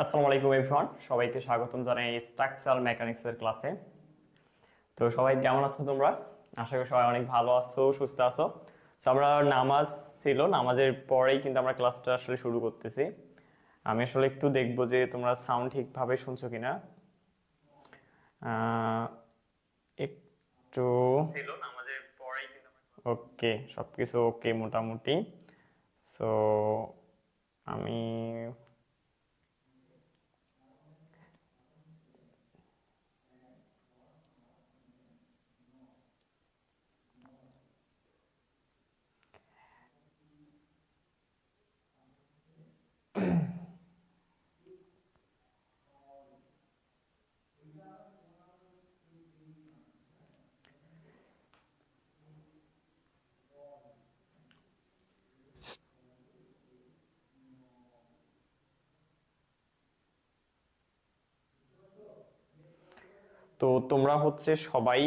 আসসালামু আলাইকুম এভরিওয়ান, সবাইকে স্বাগতম জানাই স্ট্রাকচারাল মেকানিক্সের ক্লাসে। তো সবাই কেমন আছো তোমরা? আশা করি সবাই অনেক ভালো আছো, সুস্থ আছো। তো আমরা নামাজ ছিল, নামাজের পরেই কিন্তু আমরা ক্লাসটা আসলে শুরু করতেছি। আমি আসলে একটু দেখবো যে তোমরা সাউন্ড ঠিকভাবে শুনছো কিনা। একটু ছিল নামাজের পরেই কিন্তু ওকে, সবকিছু ওকে মোটামুটি। সো আমি তো তোমরা হচ্ছে সবাই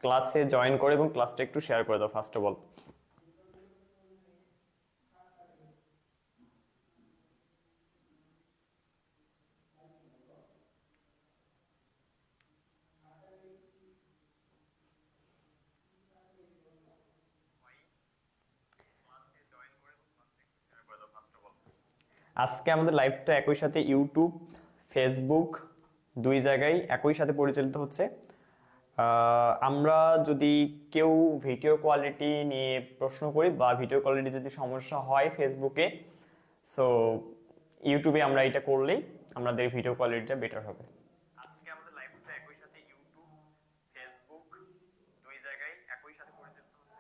ক্লাসে জয়েন করে এবং ক্লাসটা একটু শেয়ার করে দাও ফার্স্ট অফ অল। আজকে আমাদের লাইভটা একই সাথে ইউটিউব, ফেসবুক দুই জায়গায় একই সাথে পরিচালিত হচ্ছে। আমরা যদি কেউ ভিডিও কোয়ালিটি নিয়ে প্রশ্ন করি বা ভিডিও কোয়ালিটি যদি সমস্যা হয় ফেসবুকে, সো ইউটিউবে আমরা এটা করলেই আমাদের ভিডিও কোয়ালিটিটা বেটার হবে। আজকে আমাদের লাইভটা একই সাথে ইউটিউব, ফেসবুক দুই জায়গায় একই সাথে পরিচালিত হচ্ছে।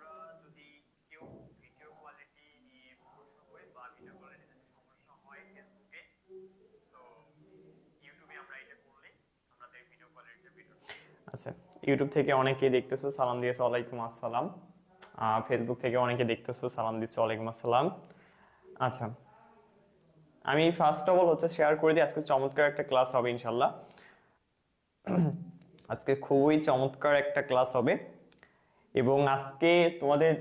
আমরা যদি কেউ ভিডিও কোয়ালিটি নিয়ে প্রশ্ন করি বা ভিডিও কোয়ালিটি যদি সমস্যা হয় ফেসবুকে, তো ইউটিউবে আমরা এটা করলে আমাদের ভিডিও কোয়ালিটিটা বেটার। আচ্ছা, ইউটিউব থেকে অনেকে দেখতেছো, সালাম দিয়েছো, ওয়ালাইকুম আসসালাম। ফেসবুক থেকে অনেকে দেখতেছো, সালাম দিচ্ছ, ওয়ালাইকুম আসসালাম। আচ্ছা, আমি ফার্স্ট অফ অল হচ্ছে শেয়ার করে দিই। আজকে চমৎকার একটা ক্লাস হবে ইনশাল্লাহ। আজকে খুবই চমৎকার একটা ক্লাস হবে এবং আজকে তোমাদের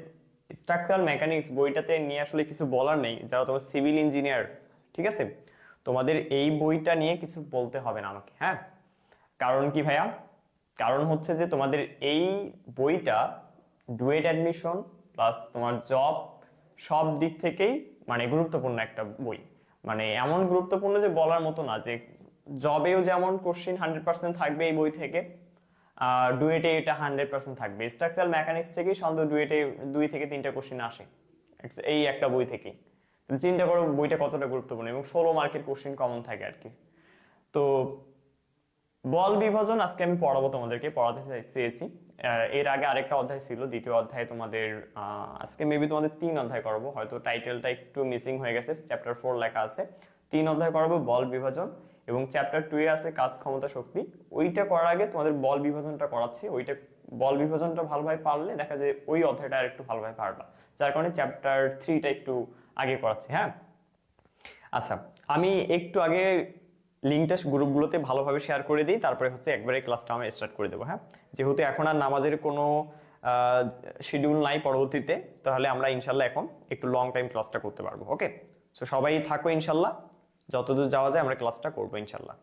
স্ট্রাকচারাল মেকানিক্স বইটাতে নিয়ে আসলে কিছু বলার নেই। যারা তোমার সিভিল ইঞ্জিনিয়ার, ঠিক আছে, তোমাদের এই বইটা নিয়ে কিছু বলতে হবে না আমাকে, হ্যাঁ। কারণ কি ভাইয়া? কারণ হচ্ছে যে তোমাদের এই বইটা ডুয়েট অ্যাডমিশন প্লাস তোমার জব সব দিক থেকেই মানে গুরুত্বপূর্ণ একটা বই। মানে এমন গুরুত্বপূর্ণ যে বলার মতো না, যে জবেও যেমন কোশ্চিন 100% থাকবে এই বই থেকে, ডুয়েটে এটা 100% থাকবে। স্ট্রাকচারাল মেকানিক্স থেকেই সাধারণত ডুয়েটে 2 থেকে 3টা কোশ্চিন আসে এই একটা বই থেকেই। চিন্তা করো বইটা কতটা গুরুত্বপূর্ণ, এবং 16 মার্কের কোশ্চিন কমন থাকে আর কি। তো বল বিভাজন আজকে আমি পড়াবো, তোমাদেরকে পড়াতে চেয়েছি। এর আগে আরেকটা অধ্যায় ছিল, দ্বিতীয় অধ্যায় তোমাদের আজকে মেবি তোমাদের 3 অধ্যায় করাবো, হয়তো টাইটেলটা একটু মিসিং হয়ে গেছে, চ্যাপ্টার 4 লেখা আছে। 3 অধ্যায় করাবো বল বিভাজন, এবং চ্যাপ্টার 2 এ আছে কাজ, ক্ষমতা, শক্তি। ওইটা করার আগে তোমাদের বল বিভাজনটা করাচ্ছি। ওইটা বল বিভাজনটা ভালোভাবে পারলে দেখা যায় ওই অধ্যায়টা আর একটু ভালোভাবে পারবা, যার কারণে চ্যাপ্টার 3টা একটু আগে করাচ্ছি, হ্যাঁ। আচ্ছা, আমি একটু আগে লিঙ্কটা গ্রুপগুলোতে ভালোভাবে শেয়ার করে দিই, তারপরে হচ্ছে একবারে ক্লাসটা আমি স্টার্ট করে দেবো, হ্যাঁ। যেহেতু এখন আর নামাজের কোনো শিডিউল নাই পরবর্তীতে, তাহলে আমরা ইনশাল্লাহ এখন একটু লং টাইম ক্লাসটা করতে পারবো। ওকে, সো সবাই থাকো ইনশাল্লাহ, যতদূর যাওয়া যায় আমরা ক্লাসটা করবো ইনশাল্লাহ।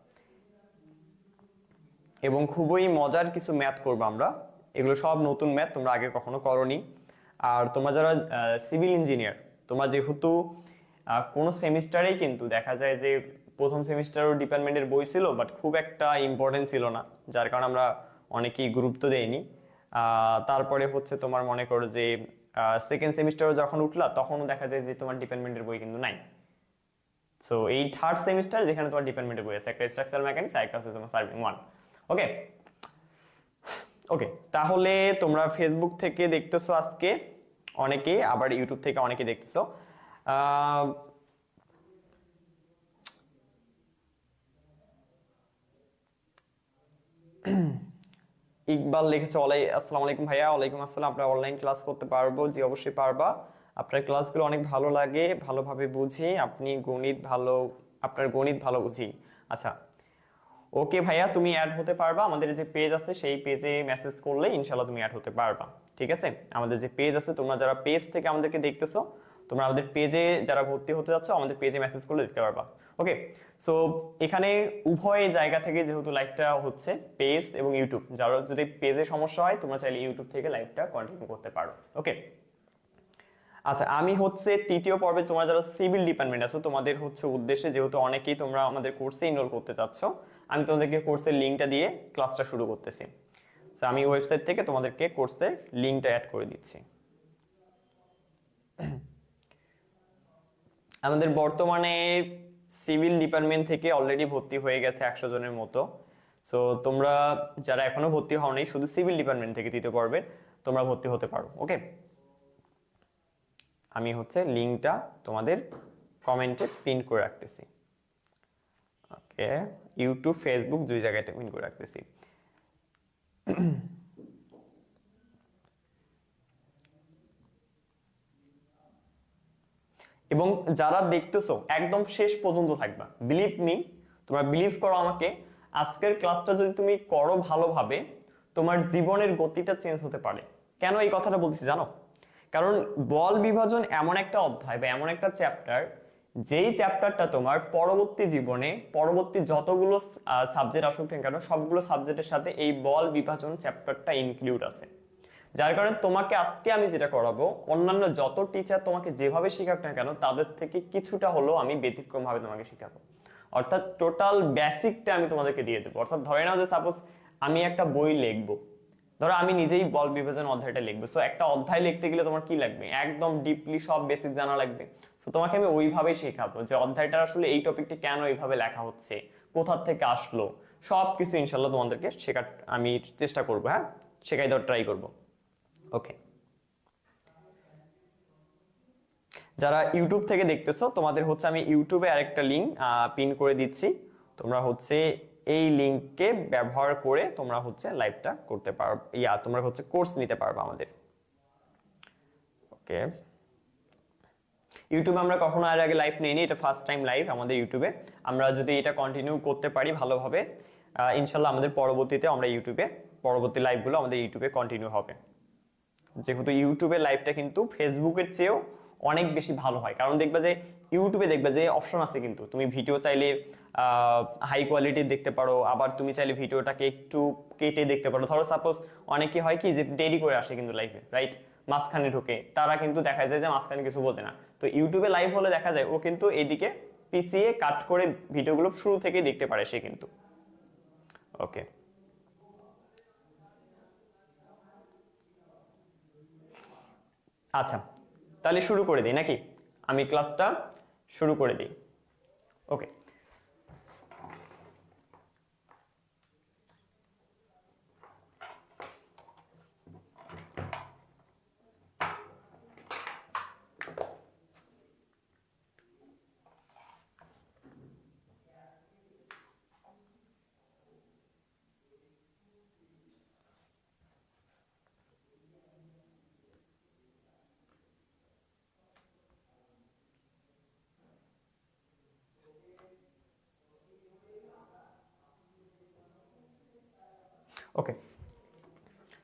এবং খুবই মজার কিছু ম্যাথ করবো আমরা। এগুলো সব নতুন ম্যাথ, তোমরা আগে কখনো করনি। আর তোমরা যারা সিভিল ইঞ্জিনিয়ার, তোমরা যেহেতু কোনো সেমিস্টারেই কিন্তু দেখা যায় যে প্রথম সেমিস্টারও ডিপার্টমেন্টের বই ছিল, বাট খুব একটা ইম্পর্টেন্ট ছিল না, যার কারণে আমরা অনেকেই গুরুত্ব দেইনি। তারপরে হচ্ছে তোমার মনে করো যে সেকেন্ড সেমিস্টারও যখন উঠলা, তখনও দেখা যায় যে তোমার ডিপার্টমেন্টের বই কিন্তু নাই। সো এই থার্ড সেমিস্টার যেখানে তোমার ডিপার্টমেন্টের বই আছে, একটা স্ট্রাকচারাল মেকানিক্স আর একটা হচ্ছে তোমার সার্ভিং 1। ওকে ওকে, তাহলে তোমরা ফেসবুক থেকে দেখতেছো আজকে অনেকে, আবার ইউটিউব থেকে অনেকে দেখতেছো। আহ ইকবাল লিখেছে আসসালামু আলাইকুম ভাইয়া। ওয়ালাইকুম আসসালাম। আপনারা অনলাইন ক্লাস করতে পারবো? জি অবশ্যই পারবা। আপনার ক্লাসগুলো অনেক ভালো লাগে, ভালোভাবে বুঝি। আপনার গণিত ভালো বুঝি। আচ্ছা, ওকে ভাইয়া, তুমি অ্যাড হতে পারবা। আমাদের যে পেজ আছে সেই পেজে মেসেজ করলে ইনশাল্লাহ তুমি অ্যাড হতে পারবা, ঠিক আছে। আমাদের যে পেজ আছে, তোমরা যারা পেজ থেকে আমাদেরকে দেখতেছো, তোমরা আমাদের পেজে যারা ভর্তি হতে যাচ্ছ আমাদের পেজে মেসেজ করলে দেখতে পারবা। ওকে, সো এখানে উভয় জায়গা থেকে যেহেতু লাইভটা হচ্ছে, পেজ এবং ইউটিউব, যারা যদি পেজে সমস্যা হয় তোমরা চাইলে ইউটিউব থেকে লাইভটা কন্টিনিউ করতে পারো। ওকে, আচ্ছা আমি হচ্ছে তৃতীয় পর্বে তোমরা যারা সিভিল ডিপার্টমেন্ট আছো তোমাদের হচ্ছে উদ্দেশ্যে, যেহেতু অনেকেই তোমরা আমাদের কোর্সে এনরোল করতে চাচ্ছ, আমি তোমাদেরকে কোর্সের লিঙ্কটা দিয়ে ক্লাসটা শুরু করতেছি। সো আমি ওয়েবসাইট থেকে তোমাদেরকে কোর্সের লিঙ্কটা অ্যাড করে দিচ্ছি। আমাদের বর্তমানে সিভিল ডিপার্টমেন্ট থেকে অলরেডি ভর্তি হয়ে গেছে 100 জনের মতো। সো তোমরা যারা এখনো ভর্তি হওনি শুধু সিভিল ডিপার্টমেন্ট থেকে তৃতীয় পর্বে তোমরা ভর্তি হতে পারো। ওকে, আমি হচ্ছে লিঙ্কটা তোমাদের কমেন্টে পিন করে রাখতেছি। ওকে, ইউটিউব ফেসবুক দুই জায়গায় পিন করে রাখতেছি। এবং যারা দেখতেছো একদম শেষ পর্যন্ত থাকবা, বিলিভ মি, তোমরা বিলিভ করো আমাকে, আজকের ক্লাসটা যদি তুমি করো ভালোভাবে তোমার জীবনের গতিটা চেঞ্জ হতে পারে। কেন এই কথাটা বলছি জানো? কারণ বল বিভাজন এমন একটা অধ্যায় বা এমন একটা চ্যাপ্টার, যেই চ্যাপ্টারটা তোমার পরবর্তী জীবনে পরবর্তী যতগুলো সাবজেক্ট আসুক না কেন সবগুলো সাবজেক্টের সাথে এই বল বিভাজন চ্যাপ্টারটা ইনক্লুড আছে। যার কারণে তোমাকে আজকে আমি যেটা করাবো, অন্যান্য যত টিচার তোমাকে যেভাবে শেখাক না কেন তাদের থেকে কিছুটা হলেও আমি ব্যতিক্রম ভাবে তোমাকে শেখাবো। অর্থাৎ টোটাল বেসিকটা আমি তোমাদেরকে দিয়ে দেবো। অর্থাৎ ধরে নাও যে সাপোজ আমি একটা বই লিখবো, ধরো আমি নিজেই বল বিভাজন অধ্যায়টা লিখবো। সো একটা অধ্যায় লিখতে গেলে তোমার কি লাগবে? একদম ডিপলি সব বেসিক জানা লাগবে। সো তোমাকে আমি ওইভাবেই শেখাবো যে অধ্যায়টা আসলে এই টপিকটি কেন এইভাবে লেখা হচ্ছে, কোথা থেকে আসলো, সবকিছু ইনশাল্লাহ তোমাদেরকে শেখার আমি চেষ্টা করবো। হ্যাঁ, শেখাই দেওয়ার ট্রাই করবো। ওকে, যারা ইউটিউব থেকে দেখতেছো তোমাদের হচ্ছে আমি ইউটিউবে আরেকটা লিঙ্ক পিন করে দিচ্ছি। তোমরা হচ্ছে এই লিঙ্ককে ব্যবহার করে তোমরা হচ্ছে লাইভটা করতে পারো, তোমরা হচ্ছে কোর্স নিতে পারবে আমাদের। ওকে, ইউটিউবে আমরা কখনো আর আগে লাইভ নেইনি, এটা ফার্স্ট টাইম লাইভ আমাদের ইউটিউবে। আমরা যদি এটা কন্টিনিউ করতে পারি ভালোভাবে, ইনশাল্লাহ আমাদের পরবর্তীতে আমরা ইউটিউবে পরবর্তী লাইভগুলো আমাদের ইউটিউবে কন্টিনিউ হবে। যেহেতু ইউটিউবে লাইভটা কিন্তু ফেসবুকের চেয়েও অনেক বেশি ভালো হয়, কারণ দেখবা যে ইউটিউবে দেখবা যে অপশন আছে, কিন্তু তুমি ভিডিও চাইলে হাই কোয়ালিটির দেখতে পারো, আবার তুমি চাইলে ভিডিওটাকে একটু কেটে দেখতে পারো। ধরো সাপোজ অনেকে হয় কি যে দেরি করে আসে কিন্তু লাইভে, রাইট, মাঝখানে ঢোকে, তারা কিন্তু দেখা যায় যে মাঝখানে কিছু বোঝে না। তো ইউটিউবে লাইভ হলে দেখা যায় ও কিন্তু এইদিকে পিছিয়ে কাট করে ভিডিওগুলো শুরু থেকেই দেখতে পারে সে কিন্তু। ওকে, আচ্ছা তাহলে শুরু করে দিই নাকি? আমি ক্লাসটা শুরু করে দিই। ওকে, ওকে,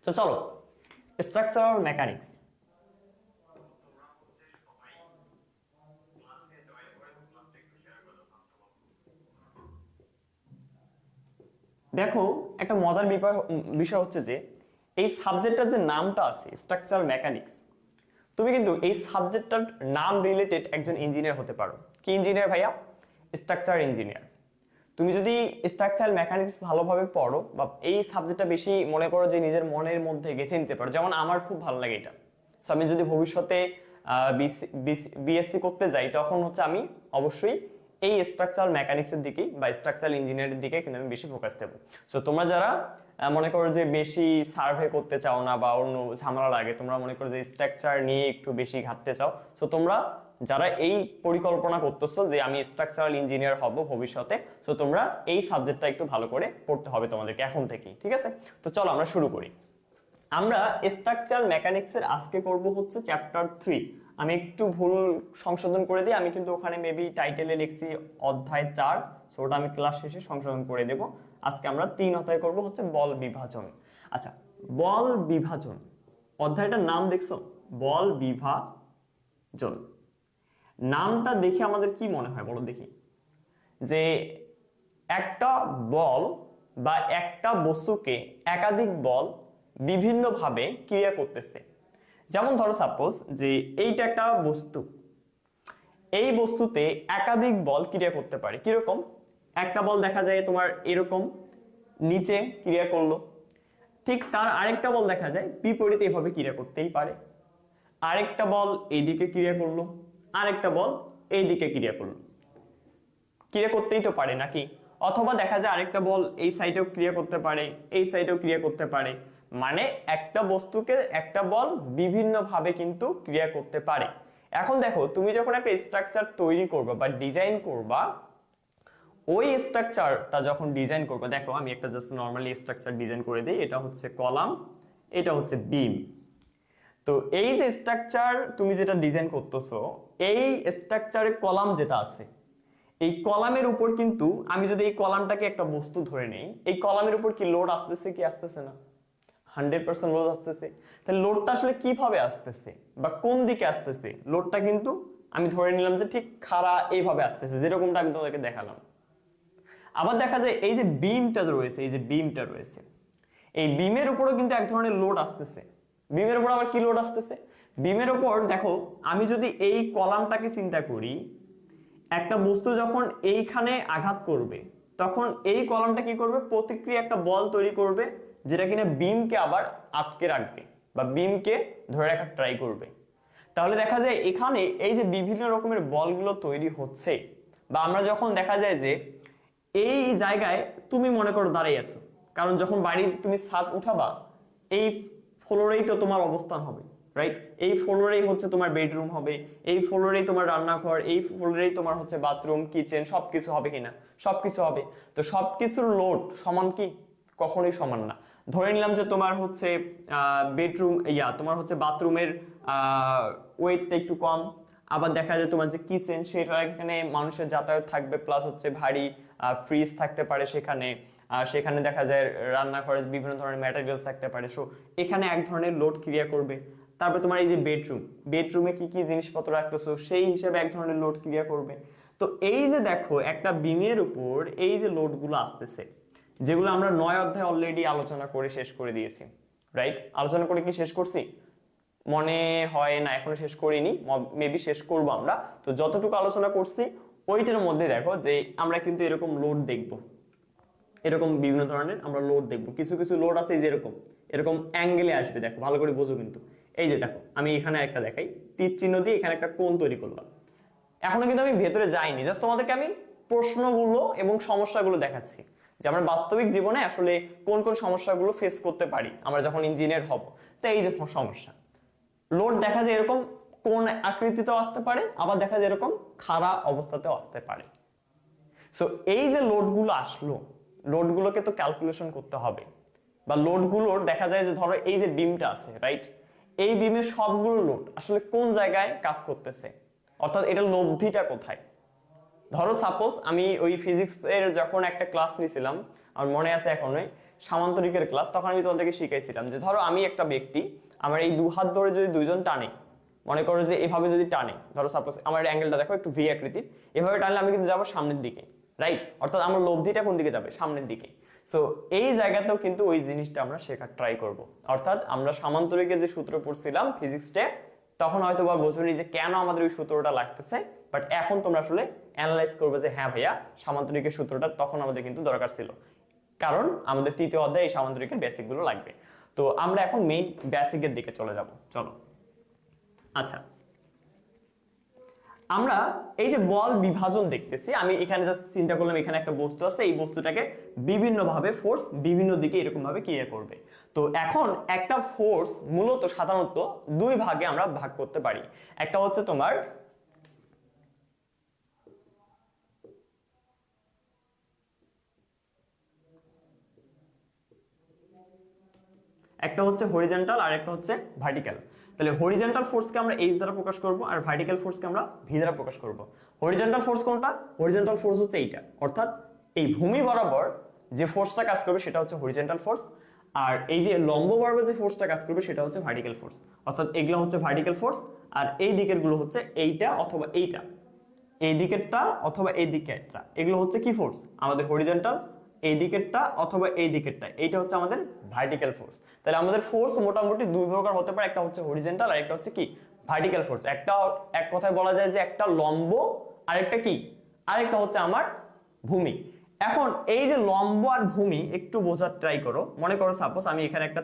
তো চলো স্ট্রাকচারাল মেকানিক্স। দেখো একটা মজার বিষয় হচ্ছে যে এই সাবজেক্টটার যে নামটা আছে স্ট্রাকচারাল মেকানিক্স, তুমি কিন্তু এই সাবজেক্টটার নাম রিলেটেড একজন ইঞ্জিনিয়ার হতে পারো। কি ইঞ্জিনিয়ার ভাইয়া? Structure engineer. তুমি যদি স্ট্রাকচারাল মেকানিক্স ভালোভাবে পড়ো বা এই সাবজেক্টটা বেশি মনে করো যে নিজের মনের মধ্যে গেঁথে নিতে পারো, যেমন আমার খুব ভালো লাগে এটা। সো আমি যদি ভবিষ্যতে বিএসসি করতে যাই তখন হচ্ছে আমি অবশ্যই এই স্ট্রাকচারাল মেকানিক্সের দিকেই বা স্ট্রাকচারাল ইঞ্জিনিয়ারিং দিকে কিন্তু আমি বেশি ফোকাস দেবো। সো তোমরা যারা মনে করো যে বেশি সার্ভে করতে চাও না বা অন্য ঝামেলা লাগে, তোমরা মনে করো যে স্ট্রাকচার নিয়ে একটু বেশি ঘাটতে চাও, সো তোমরা যারা এই পরিকল্পনা করতেছো যে আমি স্ট্রাকচারাল ইঞ্জিনিয়ার হব ভবিষ্যতে, সো তোমরা এই সাবজেক্টটা একটু ভালো করে পড়তে হবে তোমাদেরকে এখন থেকেই, ঠিক আছে? তো চলো আমরা শুরু করি। আমরা স্ট্রাকচারাল মেকানিক্সের আজকে করব হচ্ছে চ্যাপ্টার 3। আমি একটু ভুল সংশোধন করে দিই, আমি কিন্তু ওখানে মেবি টাইটেলে লিখছি অধ্যায় 4, সো ওটা আমি ক্লাস শেষে সংশোধন করে দেব। আজকে আমরা 3 অধ্যায় করব হচ্ছে বল বিভাজন। আচ্ছা, বল বিভাজন অধ্যায়টার নাম দেখছো, বল বিভাজন। নামটা দেখে আমাদের কি মনে হয় বলো দেখি, যে একটা বল বা একটা বস্তুকে একাধিক বল বিভিন্নভাবে ক্রিয়া করতেছে। যেমন ধরো সাপোজ যে এইটা একটা বস্তু, এই বস্তুতে একাধিক বল ক্রিয়া করতে পারে। কিরকম? একটা বল দেখা যায় তোমার এরকম নিচে ক্রিয়া করলো, ঠিক তার আরেকটা বল দেখা যায় বিপরীতে এভাবে ক্রিয়া করতেই পারে। আরেকটা বল এইদিকে ক্রিয়া করলো, আরেকটা বল এইদিকে ক্রিয়া করলো, ক্রিয়া করতেই তো পারে নাকি? অথবা দেখা যায় আরেকটা বল এই সাইডেও ক্রিয়া করতে পারে, এই সাইডেও ক্রিয়া করতে পারে। মানে একটা বস্তুকে একটা বল বিভিন্নভাবে কিন্তু ক্রিয়া করতে পারে। এখন দেখো তুমি যখন একটা স্ট্রাকচার তৈরি করবা বা ডিজাইন করবা, ওই স্ট্রাকচারটা যখন ডিজাইন করবা, দেখো আমি একটা জাস্ট নরমালি স্ট্রাকচার ডিজাইন করে দিই। এটা হচ্ছে কলাম, এটা হচ্ছে বিম। তো এই যে স্ট্রাকচার তুমি যেটা ডিজাইন করতেছো, এই স্ট্রাকচারে কলাম যেটা আছে, এই কলামের উপর কিন্তু আমি যদি এই কলামটাকে একটা বস্তু ধরে নেই, এই কলামের উপর কি লোড আসতেছে কি আসতেছে না? 100% লোড আসতেছে। তাহলে লোডটা আসলে কিভাবে আসতেছে বা কোন দিকে আসতেছে? লোডটা কিন্তু আমি ধরে নিলাম যে ঠিক খাড়া এইভাবে আসতেছে, যেরকমটা আমি তোমাদেরকে দেখালাম। আবার দেখা যায় এই যে বিমটা রয়েছে, এই যে বিমটা রয়েছে, এই বিমের উপরও কিন্তু এক ধরনের লোড আসতেছে। বিমের উপর আবার কি লোড আসতেছে? বিমের উপর দেখো, আমি যদি এই কলামটাকে চিন্তা করি, একটা বস্তু যখন এইখানে আঘাত করবে, তখন এই কলামটা কি করবে? প্রতিক্রিয়া একটা বল তৈরি করবে, যেটা কিনা বিমকে আবার আটকে রাখবে বা বিমকে ধরে রাখার ট্রাই করবে। তাহলে দেখা যায় এখানে এই যে বিভিন্ন রকমের বলগুলো তৈরি হচ্ছে, বা আমরা যখন দেখা যায় যে এই জায়গায় তুমি মনে করো দাঁড়িয়ে আছো, কারণ যখন বাড়ির তুমি ছাদ উঠাবা, এই ফ্লোরেই তো তোমার অবস্থান হবে, রাইট? এই ফ্লোরেই হচ্ছে তোমার বেডরুম হবে, এই ফ্লোরেই তোমার রান্নাঘর, এই ফ্লোরেই তোমার হচ্ছে বাথরুম, কিচেন, সবকিছু হবে কিনা? সবকিছু হবে। তো সবকিছুর লোড সমান কি? কখনোই সমান না। ধরে নিলাম যে তোমার হচ্ছে বেডরুম তোমার হচ্ছে বাথরুমের ওয়েটটা একটু কম, আবার দেখা যায় তোমার যে কিচেন, সেটা এখানে মানুষের যাতায়াত থাকবে, প্লাস হচ্ছে ভারী ফ্রিজ থাকতে পারে সেখানে, সেখানে দেখা যায় রান্নাঘরে বিভিন্ন ধরনের ম্যাটেরিয়ালস থাকতে পারে। সো এখানে এক ধরনের লোড ক্রিয়া করবে। তারপর তোমার এই যে বেডরুম, বেডরুমে কি কি জিনিসপত্র রাখতেছো, সেই হিসেবে এক ধরনের লোড ক্রিয়া করবে। তো এই যে দেখো একটা বিমের উপর এই যে লোডগুলো আসতেছে, যেগুলো আমরা 9 অধ্যায় অলরেডি আলোচনা করে শেষ করে দিয়েছি, রাইট? আলোচনা করে কি শেষ করছি? মনে হয় না, এখনো শেষ করিনি, মেবি শেষ করব আমরা। তো যতটুকু আলোচনা করছি ওইটার মধ্যে দেখো যে আমরা কিন্তু এরকম লোড দেখব, এরকম বিভিন্ন ধরনের আমরা লোড দেখব। কিছু কিছু লোড আছে যে এরকম এরকম অ্যাঙ্গেলে আসবে, দেখো ভালো করে বোঝো কিন্তু। এই যে দেখো আমি এখানে একটা দেখাই, তীর চিহ্ন দিয়ে এখানে একটা কোণ তৈরি করলাম। এখনো কিন্তু আমি ভেতরে যাইনি, জাস্ট তোমাদেরকে আমি প্রশ্নগুলো এবং সমস্যাগুলো দেখাচ্ছি যে আমরা বাস্তবিক জীবনে আসলে কোন কোন সমস্যাগুলো ফেস করতে পারি আমরা যখন ইঞ্জিনিয়ার হব। তো এই যে সমস্যা, লোড দেখা যায় এরকম কোন আকৃতিতেও আসতে পারে, আবার দেখা যায় এরকম খাড়া অবস্থাতেও আসতে পারে। সো এই যে লোডগুলো আসলো, লোডগুলোকে তো ক্যালকুলেশন করতে হবে, বা লোডগুলোর দেখা যায় যে ধরো এই যে বিমটা আছে, রাইট? এই বিমের সবগুলো লোড আসলে কোন জায়গায় কাজ করতেছে, অর্থাৎ এটার লব্ধিটা কোথায়। ধরো সাপোজ আমি ওই ফিজিক্স এর যখন একটা ক্লাস নিয়েছিলাম, আমার মনে আছে এখনোই, সামান্তরিকের ক্লাস, তখন আমি তোমাদেরকে শিখাইছিলাম যে ধরো আমি একটা ব্যক্তি, আমার এই দু হাত ধরে যদি দুইজন টানে, মনে করো যে এভাবে যদি টানে, ধরো সাপোজ আমার অ্যাঙ্গেলটা দেখো একটু ভি আকৃতির, এভাবে টানলে আমি কিন্তু যাবো সামনের দিকে, রাইট? অর্থাৎ আমার লব্ধিটা কোন দিকে যাবে? সামনের দিকে। সো এই জায়গাতেও কিন্তু ওই জিনিসটা আমরা শেখার ট্রাই করব। অর্থাৎ আমরা সামান্তরিকের যে সূত্র পড়ছিলাম ফিজিক্সে, তখন হয়তো বা বোঝনি যে কেন আমাদের ওই সূত্রটা লাগতেছে, বাট এখন তোমরা আসলে অ্যানালাইজ করবে যে হ্যাঁ ভাইয়া, সামান্তরিকের সূত্রটা তখন আমাদের কিন্তু দরকার ছিল, কারণ আমাদের তৃতীয় অধ্যায়ে এই সামান্তরিকের বেসিক গুলো লাগবে। তো আমরা এখন মেইন বেসিকের দিকে চলে যাব, চলো। আচ্ছা, আমরা এই যে বল বিভাজন দেখতেছি, আমি এখানে জাস্ট চিন্তা করলাম এখানে একটা বস্তু আছে, এই বস্তুটাকে বিভিন্ন ভাবে ফোর্স বিভিন্ন দিকে এরকম ভাবে ক্রিয়া করবে। তো এখন একটা ফোর্স মূলত সাধারণত দুই ভাগে আমরা ভাগ করতে পারি। একটা হচ্ছে তোমার হরিজন্টাল আর একটা হচ্ছে ভার্টিক্যাল। তাহলে হরিজন্টাল ফোর্সকে আমরা এইচ দ্বারা প্রকাশ করব, আর ভার্টিক্যাল ফোর্সকে আমরা ভি দ্বারা প্রকাশ করব। হরিজন্টাল ফোর্স কোনটা? হরিজন্টাল ফোর্স হচ্ছে এইটা, অর্থাৎ এই ভূমি বরাবর যে ফোর্সটা কাজ করবে সেটা হচ্ছে হরিজন্টাল ফোর্স, আর এই যে লম্ব বরাবর যে ফোর্সটা কাজ করবে সেটা হচ্ছে ভার্টিক্যাল ফোর্স। অর্থাৎ এগুলো হচ্ছে ভার্টিক্যাল ফোর্স, আর এই দিকের গুলো হচ্ছে এইটা অথবা এইটা, এই দিকেরটা অথবা এই দিকেরটা, এগুলো হচ্ছে কি ফোর্স আমাদের হরিজন্টাল, এই দিকেরটা অথবা এই দিকেরটা, এইটা হচ্ছে আমাদের ভার্টিক্যাল ফোর্স। তাহলে আমাদের ফোর্স মোটামুটি দুই প্রকার হতে পারে, একটা হচ্ছে হরিজন্টাল আর একটা হচ্ছে কি ভার্টিক্যাল ফোর্স। একটা এক কথায় বলা যায় যে একটা লম্ব, আরেকটা কি, আরেকটা হচ্ছে আমার ভূমি। এখন এই যে লম্ব আর ভূমি একটু বোঝার ট্রাই করো। মনে করো সাপোজ আমি এখানে একটা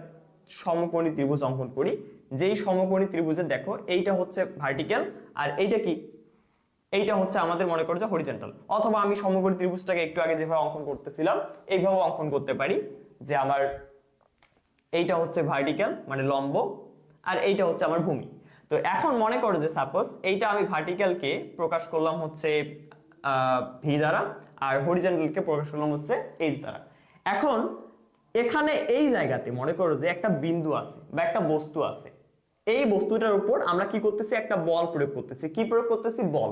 সমকোণী ত্রিভুজ অঙ্কন করি, যেই সমকোণী ত্রিভুজে দেখো এইটা হচ্ছে ভার্টিক্যাল আর এইটা কি, এইটা হচ্ছে আমাদের মনে করো যে হরিজন্টাল। অথবা আমি সমকোণী ত্রিভুজটাকে একটু আগে যেভাবে অঙ্কন করতেছিলাম এইভাবে অঙ্কন করতে পারি, যে আমার এইটা হচ্ছে ভার্টিক্যাল মানে লম্ব, আর এইটা হচ্ছে আমার ভূমি। তো এখন মনে করো যে সাপোজ এইটা আমি ভার্টিক্যালকে প্রকাশ করলাম হচ্ছে ভি দ্বারা, আর হরিজন্টালকে প্রকাশ করলাম হচ্ছে এইচ দ্বারা। এখন এখানে এই জায়গাতে মনে করো যে একটা বিন্দু আছে বা একটা বস্তু আছে, এই বস্তুটার উপর আমরা কি করতেছি, একটা বল প্রয়োগ করতেছি। কি প্রয়োগ করতেছি, বল।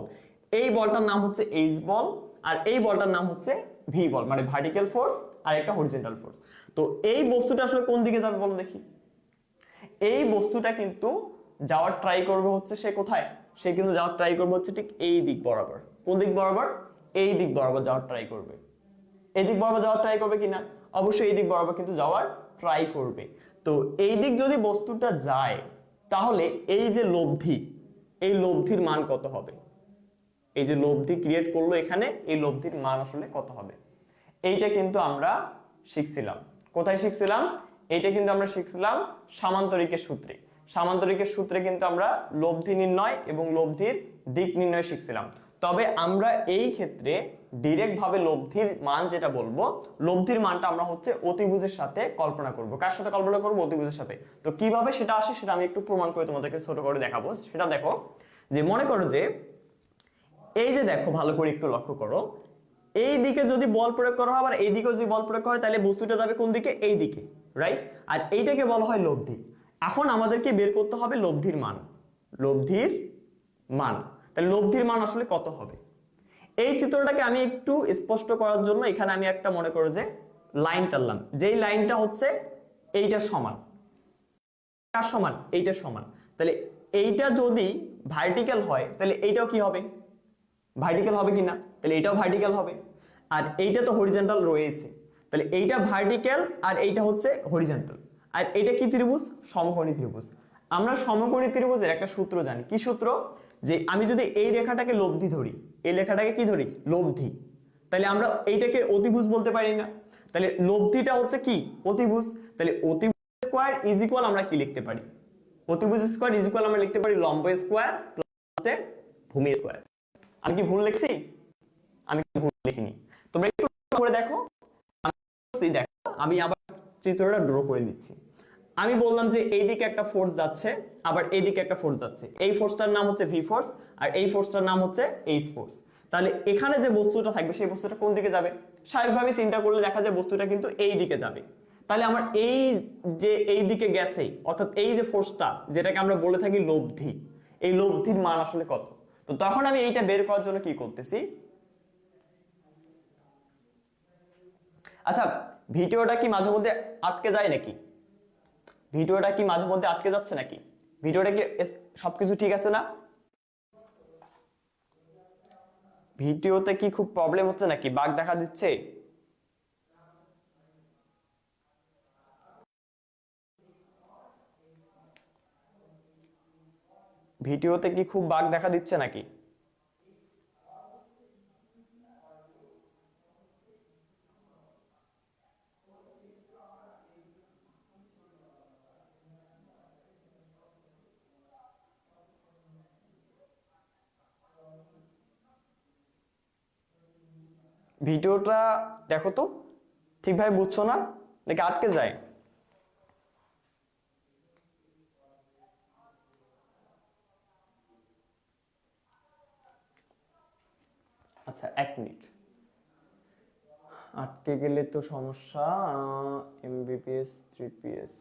এই বলটার নাম হচ্ছে এইচ বল, আর এই বলটার নাম হচ্ছে ভি বল, মানে ভার্টিক্যাল ফোর্স আর একটা হরিজন্টাল ফোর্স। তো এই বস্তুটা আসলে কোন দিকে যাবে বলো দেখি। এই বস্তুটা কিন্তু যাওয়ার ট্রাই করবে হচ্ছে সে কোথায়, সে কিন্তু যাওয়ার ট্রাই করবে হচ্ছে ঠিক এই দিক বরাবর। কোন দিক বরাবর, এই দিক বরাবর যাওয়ার ট্রাই করবে। এই দিক বরাবর যাওয়ার ট্রাই করবে কিনা, অবশ্যই এই দিক বরাবর কিন্তু যাওয়ার ট্রাই করবে। তো এই দিক যদি বস্তুটা যায় তাহলে এই যে লব্ধি, এই লব্ধির মান কত হবে, এই যে লব্ধি ক্রিয়েট করলো এখানে, এই লব্ধির মান আসলে কত হবে, এইটা কিন্তু আমরা শিখছিলাম। কোথায় শিখছিলাম, এইটা কিন্তু আমরা শিখছিলাম সামান্তরিকের সূত্রে। সামান্তরিকের সূত্রে কিন্তু আমরা লব্ধি নির্ণয় এবং লব্ধির দিক নির্ণয় শিখছিলাম। তবে আমরা এই ক্ষেত্রে ডাইরেক্ট ভাবে লব্ধির মান যেটা বলবো, লব্ধির মানটা আমরা হচ্ছে অতিভুজের সাথে কল্পনা করব। কার সাথে কল্পনা করব, অতিভুজের সাথে। তো কিভাবে সেটা আসে সেটা আমি একটু প্রমাণ করে তোমাদেরকে ছোট করে দেখাবো। সেটা দেখো, যে মনে করো যে এই যে দেখো ভালো করে একটু লক্ষ্য করো, এই দিকে যদি বল প্রয়োগ করা হয় আবার এই দিকে যদি বল প্রয়োগ করা হয় তাহলে বস্তুটা যাবে কোন দিকে, এই দিকে, রাইট। আর এইটাকে বলা হয় লব্ধি। এখন আমাদেরকে বের করতে হবে লব্ধির মান, লব্ধির মান। তাহলে লব্ধির মান আসলে কত হবে, এই চিত্রটাকে আমি একটু স্পষ্ট করার জন্য এখানে আমি একটা মনে করো যে লাইন টানলাম, যেই লাইনটা হচ্ছে এইটা সমান, কার সমান, এইটা সমান। তাহলে এইটা যদি ভার্টিক্যাল হয় তাহলে এইটাও কি হবে, ভার্টিক্যাল হবে কিনা, তাহলে এটাও ভার্টিক্যাল হবে। আর এইটা তো হরিজন্টাল রয়েছে, তাহলে এইটা ভার্টিক্যাল আর এইটা হচ্ছে হরিজন্টাল। আর এটা কি ত্রিভুজ, সমকোণী ত্রিভুজ। আমরা সমকোণী ত্রিভুজের একটা সূত্র জানি, কি সূত্র, যে আমি যদি এই রেখাটাকে লব্ধি ধরি, এই রেখাটাকে কি ধরি, লব্ধি, তাহলে আমরা এইটাকে অতিভুজ বলতে পারি না। তাহলে লব্ধিটা হচ্ছে কি, অতিভুজ। তাহলে অতিভুজ স্কয়ার ইজ ইকুয়াল আমরা কি লিখতে পারি, অতিভুজ স্কয়ার ইজ ইকুয়াল আমরা লিখতে পারি লম্ব স্কয়ার প্লাস ভূমি স্কয়ার। আমি কি ভুল লিখছি, আমি কি ভুল লিখিনি, তোমরা একটু করে দেখো। দেখো আমি আবার চিত্রটা ড্র করে দিচ্ছি। আমি বললাম যে এইদিকে একটা ফোর্স যাচ্ছে, আবার এইদিকে একটা ফোর্স যাচ্ছে, এই ফোর্সটার নাম হচ্ছে ভি ফোর্স আর এই ফোর্সটার নাম হচ্ছে এইচ ফোর্স। তাহলে এখানে যে বস্তুটা থাকবে সেই বস্তুটা কোন দিকে যাবে, স্বাভাবিকভাবে চিন্তা করলে দেখা যায় বস্তুটা কিন্তু এই দিকে যাবে। তাহলে আমার এই যে এই দিকে গেছে, অর্থাৎ এই যে ফোর্সটা যেটাকে আমরা বলে থাকি লব্ধি, এই লব্ধির মান আসলে কত। তো তখন আমি এইটা বের করার জন্য কি করতেছি, আচ্ছা ভিডিওটা কি মাঝে মধ্যে আটকে যায় নাকি, ভিডিওটা কি মাঝে মধ্যে আটকে যাচ্ছে নাকি, ভিডিওটা কি সবকিছু ঠিক আছে না, ভিডিওতে কি খুব প্রবলেম হচ্ছে নাকি, বাগ দেখা দিচ্ছে, ভিডিওতে কি খুব বাগ দেখা দিচ্ছে নাকি। ভিডিওটা দেখো তো ঠিকভাবে বুঝছো না নাকি আটকে যায়। আচ্ছা এক মিনিট, আটকে গেলে তো সমস্যা। Mbps 3PS